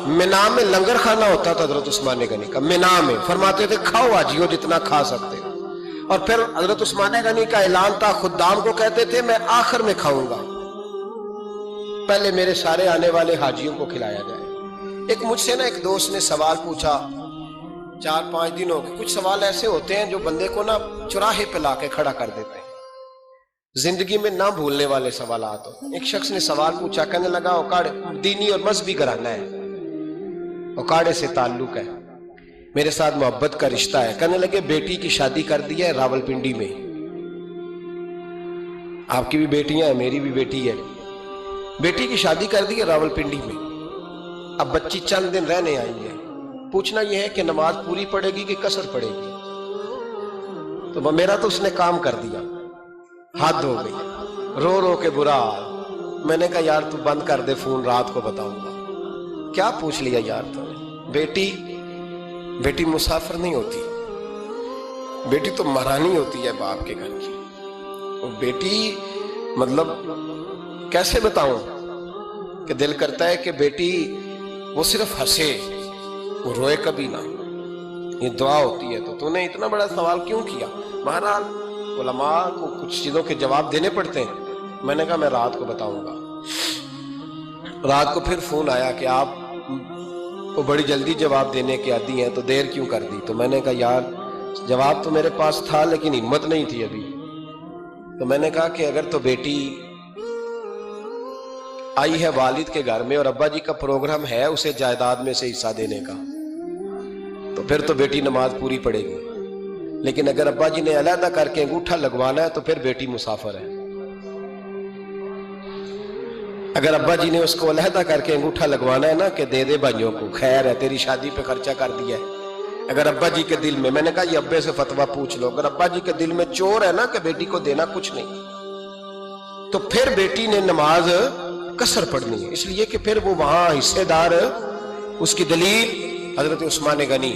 S1: مینا میں لنگر کھانا ہوتا تھا حضرت عثمان غنی کا، مینا میں فرماتے تھے کھاؤ حاجیوں جتنا کھا سکتے ہو، اور پھر حضرت عثمان غنی کا اعلان تھا، خدام کو کہتے تھے میں آخر میں کھاؤں گا، پہلے میرے سارے آنے والے حاجیوں کو کھلایا جائے۔ ایک مجھ سے نا ایک دوست نے سوال پوچھا 4-5 دن ہو گئے، کچھ سوال ایسے ہوتے ہیں جو بندے کو نا چوراہے پہ لا کے کھڑا کر دیتے ہیں، زندگی میں نہ بھولنے والے سوالات ہو۔ ایک شخص نے سوال پوچھا، کہنے لگا اوکاڑ دینی اور مذہبی گھرانہ ہے، اوکاڑے سے تعلق ہے، میرے ساتھ محبت کا رشتہ ہے۔ کہنے لگے بیٹی کی شادی کر دی ہے راولپنڈی میں، آپ کی بھی بیٹیاں ہیں، میری بھی بیٹی ہے، بیٹی کی شادی کر دی ہے راولپنڈی میں، اب بچی چند دن رہنے آئی ہے، پوچھنا یہ ہے کہ نماز پوری پڑے گی کہ قصر پڑے گی؟ تو میرا تو اس نے کام کر دیا، حد ہو گئی، رو رو کے برا حال۔ میں نے کہا یار تو بند کر دے فون، رات کو بتاؤں گا۔ کیا پوچھ لیا یار تو؟ بیٹی مسافر نہیں ہوتی، بیٹی تو مہرانی ہوتی ہے باپ کے گھر کی، اور بیٹی مطلب کیسے بتاؤں کہ دل کرتا ہے کہ بیٹی وہ صرف ہنسے، وہ روئے کبھی نہ، یہ دعا ہوتی ہے۔ تو نے اتنا بڑا سوال کیوں کیا؟ بہرحال علماء کو کچھ چیزوں کے جواب دینے پڑتے ہیں۔ میں نے کہا میں رات کو بتاؤں گا۔ رات کو پھر فون آیا کہ آپ وہ بڑی جلدی جواب دینے کے عادی ہیں تو دیر کیوں کر دی؟ تو میں نے کہا یار جواب تو میرے پاس تھا لیکن ہمت نہیں تھی ابھی۔ تو میں نے کہا کہ اگر تو بیٹی آئی ہے والد کے گھر میں اور ابا جی کا پروگرام ہے اسے جائیداد میں سے حصہ دینے کا، تو پھر تو بیٹی نماز پوری پڑے گی، لیکن اگر ابا جی نے علیحدہ کر کے انگوٹھا لگوانا ہے تو پھر بیٹی مسافر ہے۔ اگر ابا جی نے اس کو علیحدہ کر کے انگوٹھا لگوانا ہے نا کہ دے دے بھائیوں کو، خیر ہے تیری شادی پہ خرچہ کر دیا ہے، اگر ابا جی کے دل میں نے کہا یہ ابے سے فتویٰ پوچھ لو، اگر ابا جی کے دل میں چور ہے نا کہ بیٹی کو دینا کچھ نہیں، تو پھر بیٹی نے نماز قصر پڑھنی ہے، اس لیے کہ پھر وہ وہاں حصے دار۔ اس کی دلیل حضرت عثمان غنی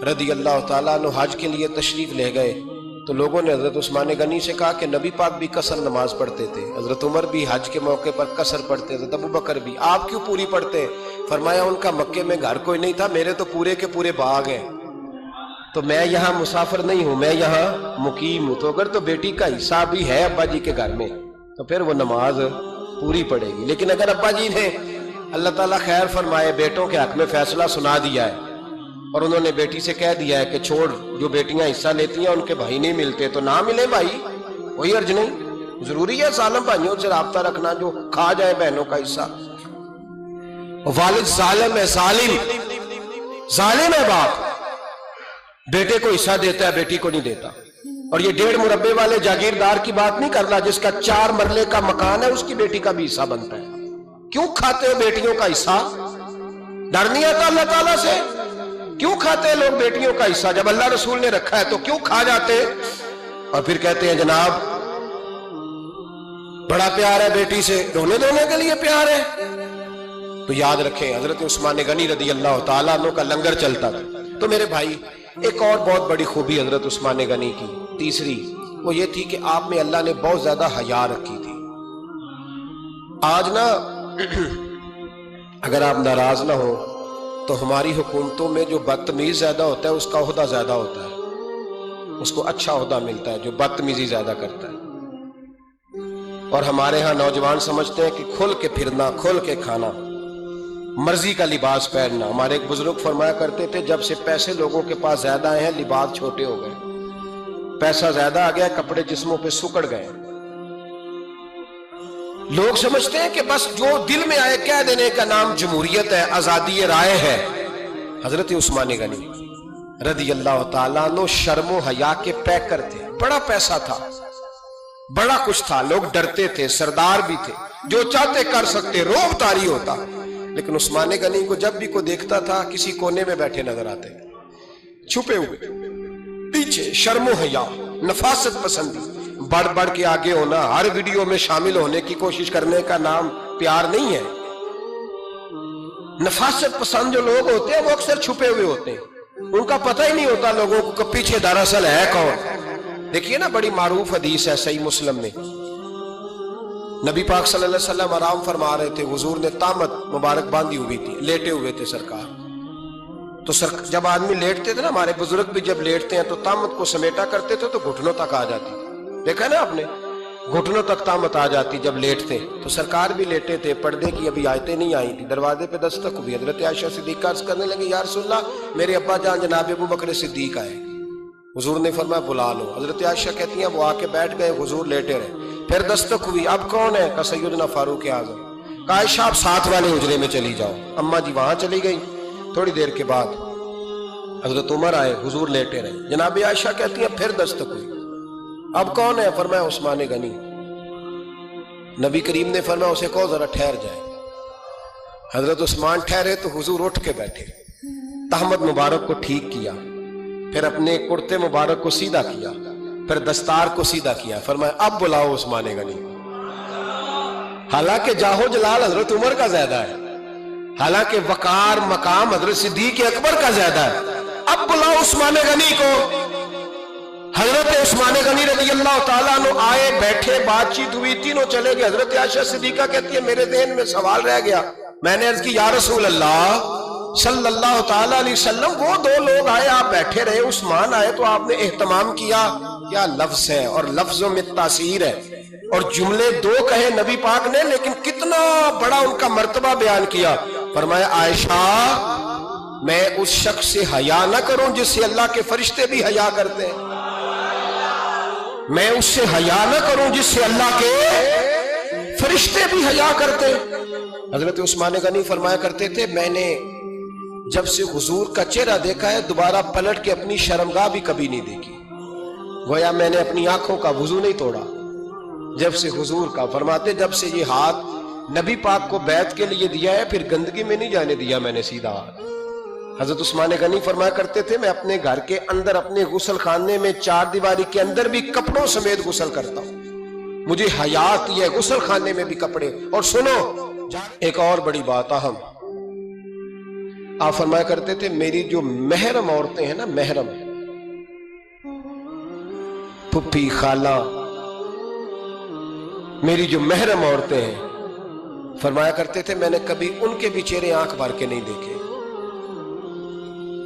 S1: رضی اللہ تعالیٰ عنہ حج کے لیے تشریف لے گئے تو لوگوں نے حضرت عثمان غنی سے کہا کہ نبی پاک بھی قصر نماز پڑھتے تھے، حضرت عمر بھی حج کے موقع پر قصر پڑھتے، حضرت ابو بکر بھی، آپ کیوں پوری پڑھتے؟ فرمایا ان کا مکے میں گھر کوئی نہیں تھا، میرے تو پورے کے پورے باغ ہیں، تو میں یہاں مسافر نہیں ہوں، میں یہاں مقیم ہوں، تو اگر تو بیٹی کا حصہ بھی ہے ابا جی کے گھر میں تو پھر وہ نماز پوری پڑے گی۔ لیکن اگر ابا جی نے اللہ تعالیٰ خیر فرمائے بیٹوں کے حق میں فیصلہ سنا دیا ہے اور انہوں نے بیٹی سے کہہ دیا ہے کہ چھوڑ، جو بیٹیاں حصہ لیتی ہیں ان کے بھائی نہیں ملتے تو نہ ملے بھائی، کوئی حرج نہیں، ضروری ہے ظالم بھائیوں سے رابطہ رکھنا جو کھا جائے بہنوں کا حصہ۔ والد ظالم ہے، ظالم ہے باپ، بیٹے کو حصہ دیتا ہے بیٹی کو نہیں دیتا۔ اور یہ 1.5 مربے والے جاگیردار کی بات نہیں کرنا جس کا 4 مرلے کا مکان ہے، اس کی بیٹی کا بھی حصہ بنتا ہے۔ کیوں کھاتے ہو بیٹیوں کا حصہ؟ ڈر نہیں آتا اللہ تعالیٰ سے؟ کیوں کھاتے ہیں لوگ بیٹیوں کا حصہ؟ جب اللہ رسول نے رکھا ہے تو کیوں کھا جاتے؟ اور پھر کہتے ہیں جناب بڑا پیار ہے بیٹی سے، رونے دھونے کے لیے پیار ہے۔ تو یاد رکھیں حضرت عثمان غنی رضی اللہ تعالیٰ عنہ کا لنگر چلتا تھا۔ تو میرے بھائی ایک اور بہت بڑی خوبی حضرت عثمان غنی کی تیسری وہ یہ تھی کہ آپ میں اللہ نے بہت زیادہ حیا رکھی تھی۔ آج نا اگر آپ ناراض نہ ہو تو ہماری حکومتوں میں جو بدتمیز زیادہ ہوتا ہے اس کا عہدہ زیادہ ہوتا ہے، اس کو اچھا عہدہ ملتا ہے جو بدتمیزی زیادہ کرتا ہے۔ اور ہمارے ہاں نوجوان سمجھتے ہیں کہ کھل کے پھرنا، کھل کے کھانا، مرضی کا لباس پہننا۔ ہمارے ایک بزرگ فرمایا کرتے تھے جب سے پیسے لوگوں کے پاس زیادہ آئے ہیں لباس چھوٹے ہو گئے، پیسہ زیادہ آ گیا کپڑے جسموں پہ سکڑ گئے۔ لوگ سمجھتے ہیں کہ بس جو دل میں آئے کہہ دینے کا نام جمہوریت ہے، آزادی رائے ہے۔ حضرت عثمان غنی رضی اللہ تعالیٰ عنہ شرم و حیا کے پیکر تھے، بڑا پیسہ تھا، بڑا کچھ تھا، لوگ ڈرتے تھے، سردار بھی تھے، جو چاہتے کر سکتے، روب طاری ہوتا۔ لیکن عثمان غنی کو جب بھی کوئی دیکھتا تھا کسی کونے میں بیٹھے نظر آتے، چھپے ہوئے، پیچھے، شرم و حیا، نفاست پسندی، بڑھ بڑھ کے آگے ہونا، ہر ویڈیو میں شامل ہونے کی کوشش کرنے کا نام پیار نہیں ہے۔ نفاست پسند جو لوگ ہوتے ہیں وہ اکثر چھپے ہوئے ہوتے ہیں، ان کا پتہ ہی نہیں ہوتا لوگوں کو کہ پیچھے دراصل ہے کون۔ دیکھیے نا بڑی معروف حدیث ہے صحیح مسلم میں، نبی پاک صلی اللہ علیہ وسلم آرام فرما رہے تھے، حضور نے تامت مبارک باندھی ہوئی تھی، لیٹے ہوئے تھے سرکار۔ تو جب آدمی لیٹتے تھے نا، ہمارے بزرگ بھی جب لیٹتے ہیں تو تامت کو سمیٹا کرتے تھے تو گھٹنوں تک آ جاتی تھی، دیکھا نا آپ نے، گھٹنوں تک تامت آ جاتی جب لیٹتے۔ تو سرکار بھی لیٹے تھے، پردے کی ابھی آیتیں نہیں آئی تھی، دروازے پہ دستک ہوئی، حضرت عائشہ صدیقہ عرض کرنے لگے یا رسول اللہ میرے ابا جان جناب ابو بکر صدیق آئے۔ حضور نے فرمایا بلا لو۔ حضرت عائشہ کہتی ہیں وہ آ کے بیٹھ گئے، حضور لیٹے رہے، پھر دستک ہوئی، اب کون ہے؟ کہا سیدنا فاروق اعظم۔ کہا عائشہ آپ ساتھ والے حجرے میں چلی جاؤ۔ اماں جی وہاں چلی گئی۔ تھوڑی دیر کے بعد حضرت عمر آئے، حضور لیٹے رہے، جناب عائشہ کہتی ہیں پھر دستک ہوئی، اب کون ہے؟ فرمایا عثمان غنی۔ نبی کریم نے فرمایا اسے کہو ذرا ٹھہر جائے۔ حضرت عثمان ٹھہرے تو حضور اٹھ کے بیٹھے، تہمت مبارک کو ٹھیک کیا، پھر اپنے کرتے مبارک کو سیدھا کیا، پھر دستار کو سیدھا کیا، فرمایا اب بلاؤ عثمان غنی۔ حالانکہ جاہو جلال حضرت عمر کا زیادہ ہے، حالانکہ وقار مقام حضرت صدیق اکبر کا زیادہ ہے، اب بلاؤ عثمان غنی کو۔ حضرت عثمان غنی رضی اللہ تعالیٰ عنہ آئے، بیٹھے، بات چیت ہوئی، تینوں چلے گئے۔ حضرت عائشہ صدیقہ کہتی ہے میرے ذہن میں سوال رہ گیا، میں نے عرض کی یا رسول اللہ صلی اللہ تعالیٰ علیہ وسلم وہ 2 لوگ آئے، آپ بیٹھے رہے، عثمان آئے تو آپ نے اہتمام کیا، کیا لفظ ہے، اور لفظوں میں تاثیر ہے، اور جملے 2 کہے نبی پاک نے لیکن کتنا بڑا ان کا مرتبہ بیان کیا۔ فرمایا عائشہ میں اس شخص سے حیا نہ کروں جس سے اللہ کے فرشتے بھی حیا کرتے ہیں، میں اس سے حیا نہ کروں جس سے اللہ کے فرشتے بھی حیا کرتے ہیں۔ حضرت عثمان غنی فرمایا کرتے تھے میں نے جب سے حضور کا چہرہ دیکھا ہے دوبارہ پلٹ کے اپنی شرمگاہ بھی کبھی نہیں دیکھی، گویا میں نے اپنی آنکھوں کا وضو نہیں توڑا جب سے حضور کا۔ فرماتے جب سے یہ ہاتھ نبی پاک کو بیعت کے لیے دیا ہے پھر گندگی میں نہیں جانے دیا میں نے سیدھا ہاتھ۔ حضرت عثمان غنی فرمایا کرتے تھے میں اپنے گھر کے اندر اپنے غسل خانے میں 4 دیواری کے اندر بھی کپڑوں سمیت غسل کرتا ہوں، مجھے حیا آتی ہے غسل خانے میں بھی کپڑے. اور سنو ایک اور بڑی بات اہم، آپ فرمایا کرتے تھے میری جو محرم عورتیں ہیں نا، محرم پھپھی خالہ، میری جو محرم عورتیں ہیں، فرمایا کرتے تھے میں نے کبھی ان کے بھی چہرے آنکھ بھر کے نہیں دیکھے،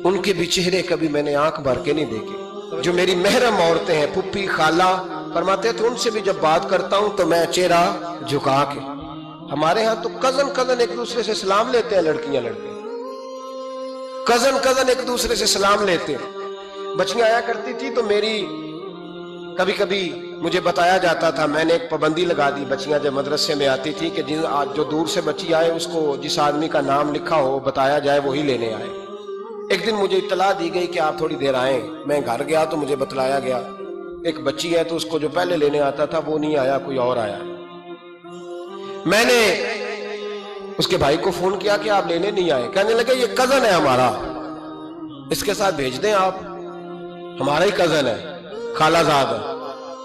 S1: ان کے بھی چہرے کبھی میں نے آنکھ بھر کے نہیں دیکھے. جو میری محرم عورتیں ہیں پھپھی خالہ، فرماتے تھے ان سے بھی جب بات کرتا ہوں تو میں چہرہ جھکا کے. ہمارے ہاں تو کزن ایک دوسرے سے سلام لیتے ہیں، لڑکیاں لڑکے کزن ایک دوسرے سے سلام لیتے ہیں. بچیاں آیا کرتی تھی تو میری کبھی کبھی مجھے بتایا جاتا تھا، میں نے ایک پابندی لگا دی، بچیاں جب مدرسے میں آتی تھی کہ جو دور سے بچی آئے اس کو جس آدمی کا نام لکھا ہو بتایا جائے وہی لینے آئے. ایک دن مجھے اطلاع دی گئی کہ آپ تھوڑی دیر آئیں. میں گھر گیا تو مجھے بتلایا گیا ایک بچی ہے تو اس کو جو پہلے لینے آتا تھا وہ نہیں آیا، کوئی اور آیا. میں نے اس کے بھائی کو فون کیا کہ آپ لینے نہیں آئے. کہنے لگے یہ کزن ہے ہمارا، اس کے ساتھ بھیج دیں، آپ ہمارا ہی کزن ہے، خالہ زاد ہے.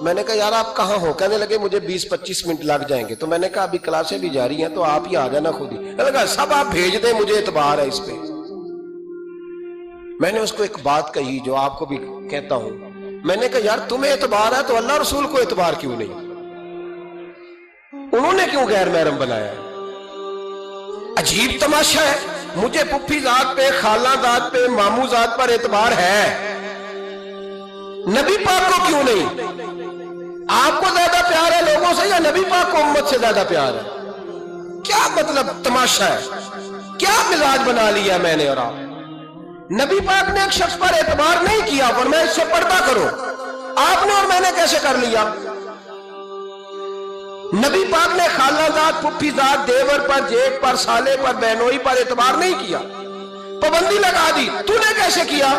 S1: میں نے کہا یار آپ کہاں ہو؟ کہنے لگے مجھے 20-25 منٹ لگ جائیں گے. تو میں نے کہا ابھی کلاسیں بھی جاری ہیں تو آپ ہی آ جانا خود ہی. میں نے کہا سب آپ بھیج دیں، مجھے اعتبار ہے اس پہ. میں نے اس کو ایک بات کہی جو آپ کو بھی کہتا ہوں، میں نے کہا یار تمہیں اعتبار ہے تو اللہ رسول کو اعتبار کیوں نہیں؟ انہوں نے کیوں غیر محرم بنایا؟ عجیب تماشا ہے. مجھے پھپھی ذات پہ، خالہ ذات پہ، ماموں ذات پر اعتبار ہے، نبی پاک کو کیوں نہیں؟ آپ کو زیادہ پیار ہے لوگوں سے یا نبی پاک کو امت سے زیادہ پیار ہے؟ کیا مطلب تماشا ہے؟ کیا مزاج بنا لیا میں نے اور آپ؟ نبی پاک نے ایک شخص پر اعتبار نہیں کیا اور میں اس سے پردہ کروں، آپ نے اور میں نے کیسے کر لیا؟ نبی پاک نے خالہ ذات، پھپھی ذات، دیور پر، جیٹ پر، سالے پر، بہنوئی پر اعتبار نہیں کیا، پابندی لگا دی. تو نے کیسے کیا؟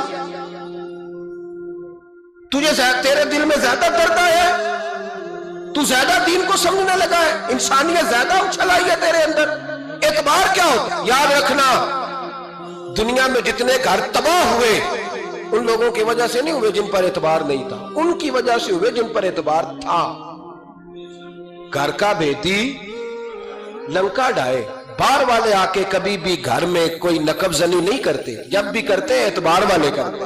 S1: تیرے دل میں زیادہ درد ہے، تو زیادہ دین کو سمجھنے لگا ہے، انسانیت زیادہ اچھل آئی ہے تیرے اندر. اعتبار کیا ہوتا؟ یاد رکھنا دنیا میں جتنے گھر تباہ ہوئے ان لوگوں کی وجہ سے نہیں ہوئے جن پر اعتبار نہیں تھا، ان کی وجہ سے ہوئے جن پر اعتبار تھا. گھر کا بھیتی لنکا ڈھائے. بار والے آ کے کبھی بھی گھر میں کوئی نقب زنی نہیں کرتے، جب بھی کرتے ہیں اعتبار والے کرتے.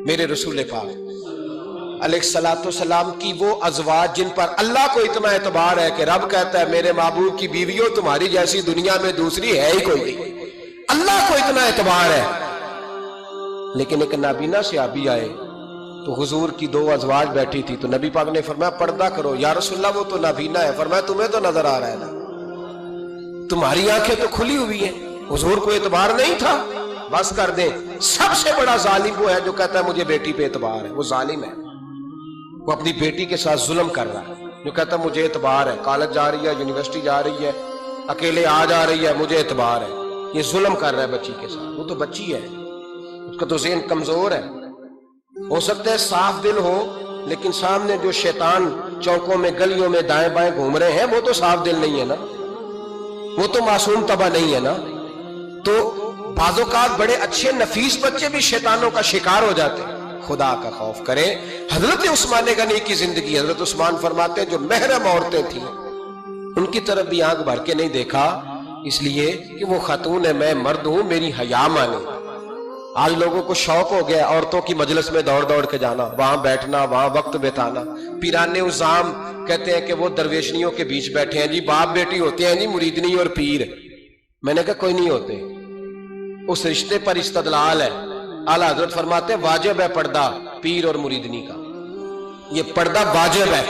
S1: میرے رسول پاک علیہ الصلوۃ والسلام کی وہ ازواج جن پر اللہ کو اتنا اعتبار ہے کہ رب کہتا ہے میرے محبوب کی بیویوں تمہاری جیسی دنیا میں دوسری ہے ہی کوئی نہیں. اللہ کو اتنا اعتبار ہے. لیکن ایک نابینا صحابی آئے تو حضور کی 2 ازواج بیٹھی تھی تو نبی پاک نے فرمایا پردہ کرو. یا رسول اللہ وہ تو نابینا ہے. فرمایا تمہیں تو نظر آ رہا ہے نا، تمہاری آنکھیں تو کھلی ہوئی ہیں. حضور کو اعتبار نہیں تھا. بس کر دیں. سب سے بڑا ظالم وہ ہے جو کہتا ہے مجھے بیٹی پہ اعتبار ہے. وہ ظالم ہے، وہ اپنی بیٹی کے ساتھ ظلم کر رہا ہے. جو کہتا ہے مجھے اعتبار ہے، کالج جا رہی ہے، یونیورسٹی جا رہی ہے، اکیلے آ جا رہی ہے، مجھے اعتبار ہے. یہ ظلم کر رہا ہے بچی کے ساتھ. وہ تو بچی ہے، اس کا تو ذہن کمزور ہے. ہو سکتا ہے صاف دل ہو لیکن سامنے جو شیطان چوکوں میں گلیوں میں دائیں بائیں گھوم رہے ہیں وہ تو صاف دل نہیں ہے نا، وہ تو معصوم طبع نہیں ہے نا. تو بعض اوقات بڑے اچھے نفیس بچے بھی شیطانوں کا شکار ہو جاتے ہیں. خدا کا خوف کریں. حضرت عثمان غنی کی زندگی، حضرت عثمان فرماتے ہیں جو محرم عورتیں تھیں ان کی طرف بھی آنکھ بھر کے نہیں دیکھا، اس لیے کہ وہ خاتون ہے، میں مرد ہوں، میری حیا مانے. آج لوگوں کو شوق ہو گیا عورتوں کی مجلس میں دوڑ دوڑ کے جانا، وہاں بیٹھنا، وہاں وقت بتانا. پیرانے عظام کہتے ہیں کہ وہ درویشنیوں کے بیچ بیٹھے ہیں جی، باپ بیٹی ہوتے ہیں جی، مریدنی اور پیر. میں نے کہا کوئی نہیں ہوتے. اس رشتے پر استدلال ہے. اعلیٰ حضرت فرماتے ہیں واجب ہے پردہ پیر اور مریدنی کا. یہ پردہ واجب ہے.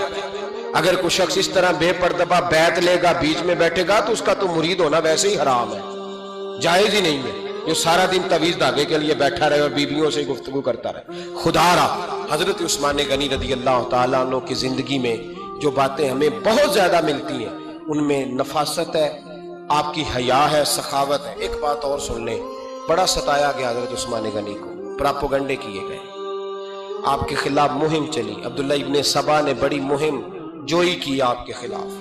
S1: اگر کوئی شخص اس طرح بے پردہ بیعت لے گا، بیچ میں بیٹھے گا، تو اس کا تو مرید ہونا ویسے ہی حرام ہے، جائز ہی نہیں ہے. جو سارا دن تعویذ دھاگے کے لیے بیٹھا رہے اور بیویوں سے گفتگو کرتا رہے. خدا را حضرت عثمان غنی رضی اللہ تعالیٰ عنہ کی زندگی میں جو باتیں ہمیں بہت زیادہ ملتی ہیں ان میں نفاست ہے، آپ کی حیا ہے، سخاوت ہے. ایک بات اور سن لیں، بڑا ستایا گیا حضرت عثمان غنی کو، پراپوگنڈے کیے گئے، آپ کے خلاف مہم چلی. عبداللہ ابن سبا نے بڑی مہم جوئی کی آپ کے خلاف.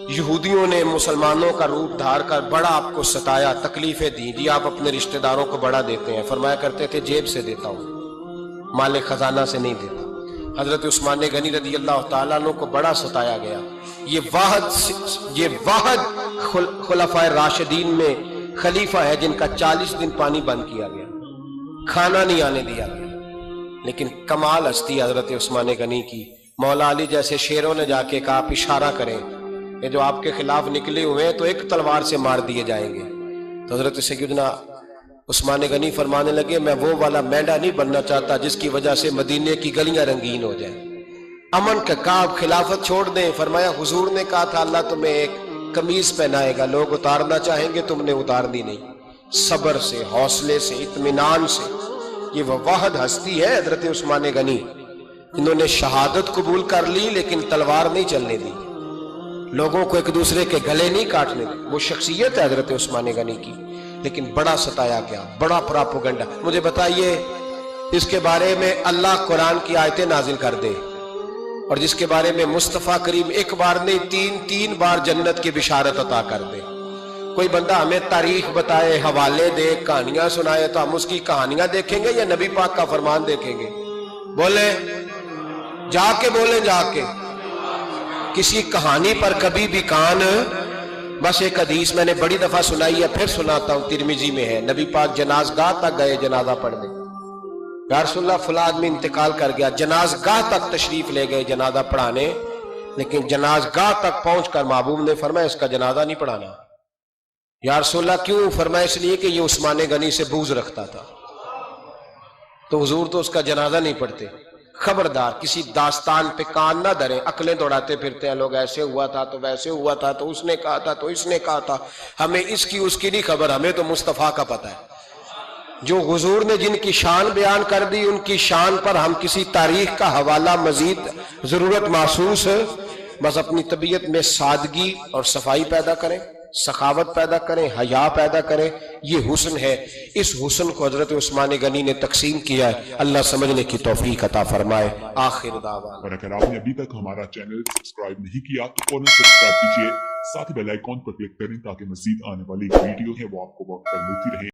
S1: یہودیوں نے مسلمانوں کا روپ دھار کر بڑا آپ کو ستایا، تکلیفیں دی. جی آپ اپنے رشتہ داروں کو بڑا دیتے ہیں. فرمایا کرتے تھے جیب سے دیتا ہوں، مال خزانہ سے نہیں دیتا. حضرت عثمان غنی رضی اللہ تعالیٰ عنہ کو بڑا ستایا گیا. یہ واحد خلفائے راشدین میں خلیفہ ہے جن کا 40 دن پانی بند کیا گیا، کھانا نہیں آنے دیا گیا. لیکن کمال ہستی حضرت عثمان غنی کی. مولا علی جیسے شیروں نے جا کے کہا آپ اشارہ کریں، یہ جو آپ کے خلاف نکلے ہوئے ہیں تو ایک تلوار سے مار دیے جائیں گے. تو حضرت سیدنا عثمان غنی فرمانے لگے میں وہ والا مینڈا نہیں بننا چاہتا جس کی وجہ سے مدینے کی گلیاں رنگین ہو جائیں. امن کا کہا آپ خلافت چھوڑ دیں. فرمایا حضور نے کہا تھا اللہ تمہیں ایک قمیض پہنائے گا، لوگ اتارنا چاہیں گے، تم نے اتار دی نہیں. صبر سے، حوصلے سے، اطمینان سے. یہ وہ واحد ہستی ہے حضرت عثمان غنی. انہوں نے شہادت قبول کر لی لیکن تلوار نہیں چلنے دی، لوگوں کو ایک دوسرے کے گلے نہیں کاٹنے دی. وہ شخصیت ہے حضرت عثمان غنی کی. لیکن بڑا ستایا گیا، بڑا پراپوگنڈا. مجھے بتائیے اس کے بارے میں اللہ قرآن کی آیتیں نازل کر دے اور جس کے بارے میں مصطفیٰ کریم ایک بار نہیں تین بار جنت کی بشارت عطا کر دے. کوئی بندہ ہمیں تاریخ بتائے، حوالے دے، کہانیاں سنائے تو ہم اس کی کہانیاں دیکھیں گے یا نبی پاک کا فرمان دیکھیں گے؟ بولیں، جا کے بولیں، جا کے. کسی کہانی پر کبھی بھی کان. بس ایک حدیث میں نے بڑی دفعہ سنائی ہے، پھر سناتا ہوں، ترمذی میں ہے. نبی پاک جنازگاہ تک گئے جنازہ پڑھنے. یا رسول اللہ فلاں آدمی انتقال کر گیا. جنازگاہ تک تشریف لے گئے جنازہ پڑھانے، لیکن جنازگاہ تک پہنچ کر محبوب نے فرمایا اس کا جنازہ نہیں پڑھانا. یا رسول اللہ کیوں؟ فرمایا اس لیے کہ یہ عثمان غنی سے بغض رکھتا تھا، تو حضور تو اس کا جنازہ نہیں پڑھتے. خبردار کسی داستان پہ کان نہ دھریں. عقلیں دوڑاتے پھرتے ہیں لوگ، ایسے ہوا تھا تو ویسے ہوا تھا تو اس نے کہا تھا تو اس نے کہا تھا. ہمیں اس کی نہیں خبر، ہمیں تو مصطفیٰ کا پتہ ہے. جو حضور نے جن کی شان بیان کر دی ان کی شان پر ہم کسی تاریخ کا حوالہ مزید ضرورت محسوس ہے. بس اپنی طبیعت میں سادگی اور صفائی پیدا کریں، سخاوت پیدا کریں، حیا پیدا کریں. یہ حسن ہے. اس حسن کو حضرت عثمان غنی نے تقسیم کیا ہے. اللہ سمجھنے کی توفیق عطا فرمائے. آخر دعوانا.
S2: اور اگر آپ نے ابھی تک ہمارا چینل سبسکرائب نہیں کیا تو فوراً سبسکرائب کیجیے، ساتھ ہی بیل آئیکن پر کلک کریں تاکہ مزید آنے والی ویڈیو ہے وہ آپ کو وقت پر ملتی رہے.